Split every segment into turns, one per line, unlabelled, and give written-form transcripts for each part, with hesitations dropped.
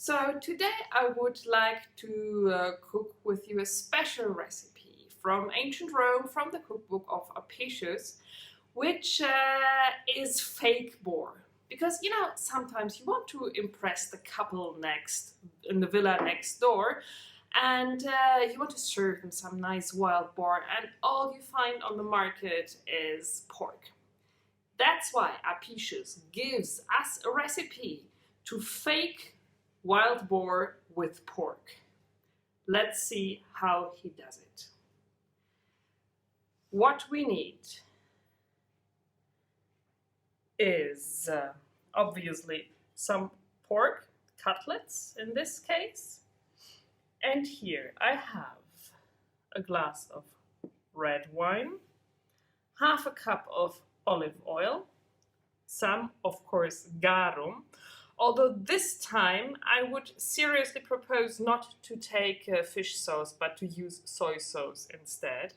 So today I would like to cook with you a special recipe from ancient Rome, from the cookbook of Apicius, which is fake boar. Because, you know, sometimes you want to impress the couple in the villa next door, and you want to serve them some nice wild boar, and all you find on the market is pork. That's why Apicius gives us a recipe to fake wild boar with pork. Let's see how he does it. What we need is obviously some pork cutlets in this case. And here I have a glass of red wine, half a cup of olive oil, some, of course, garum, although this time I would seriously propose not to take fish sauce, but to use soy sauce instead.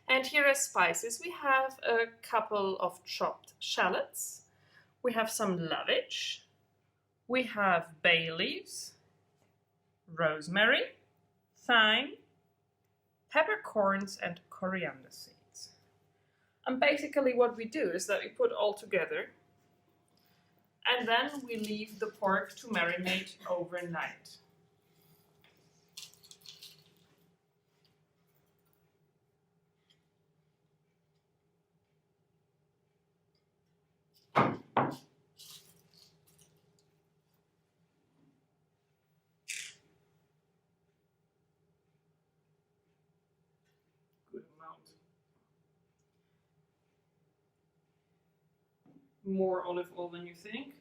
And here are spices. We have a couple of chopped shallots, we have some lovage, we have bay leaves, rosemary, thyme, peppercorns, and coriander seeds. And basically what we do is that we put all together, and then we leave the pork to marinate overnight. Good amount. More olive oil than you think,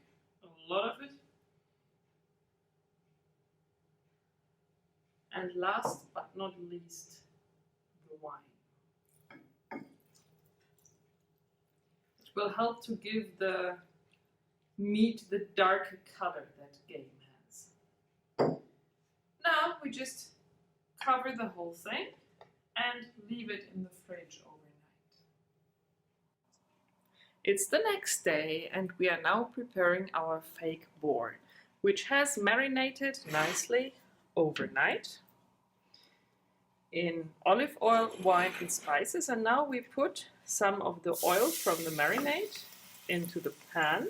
a lot of it. And last but not least, the wine. It will help to give the meat the darker color that game has. Now we just cover the whole thing and leave it in the fridge overnight. It's the next day and we are now preparing our fake boar, which has marinated nicely overnight in olive oil, wine and spices. And now we put some of the oil from the marinade into the pan.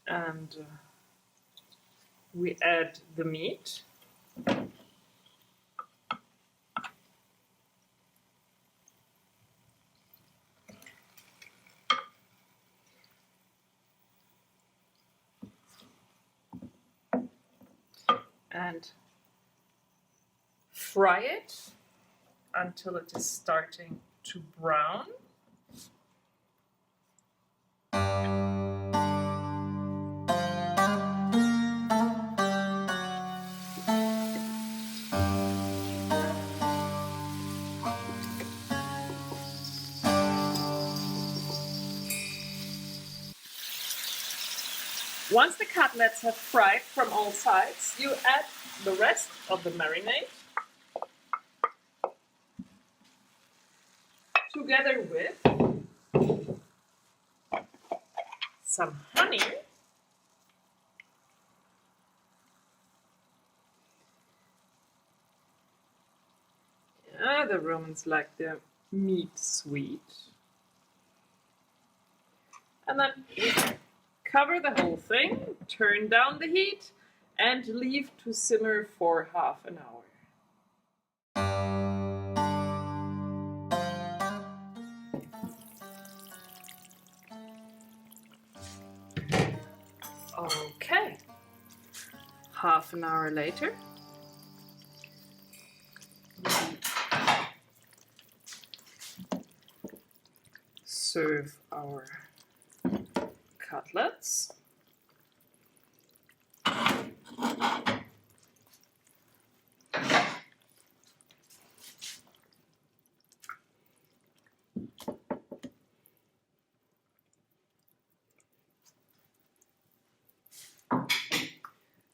And we add the meat. And fry it until it is starting to brown. Once the cutlets have fried from all sides, you add the rest of the marinade together with some honey, the Romans like their meat sweet, and then we cover the whole thing, turn down the heat, and leave to simmer for half an hour. Okay, half an hour later, serve our cutlets.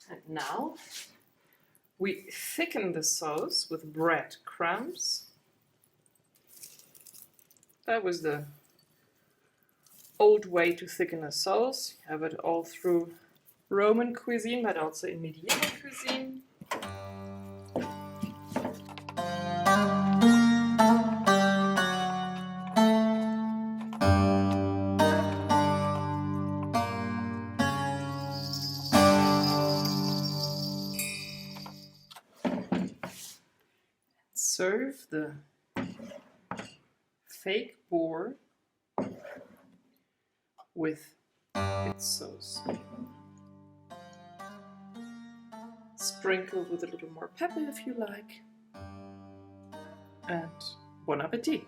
And now we thicken the sauce with breadcrumbs. That was the old way to thicken a sauce. You have it all through Roman cuisine, but also in medieval cuisine. Serve the fake boar with its sauce. Sprinkle with a little more pepper if you like. And bon appetit!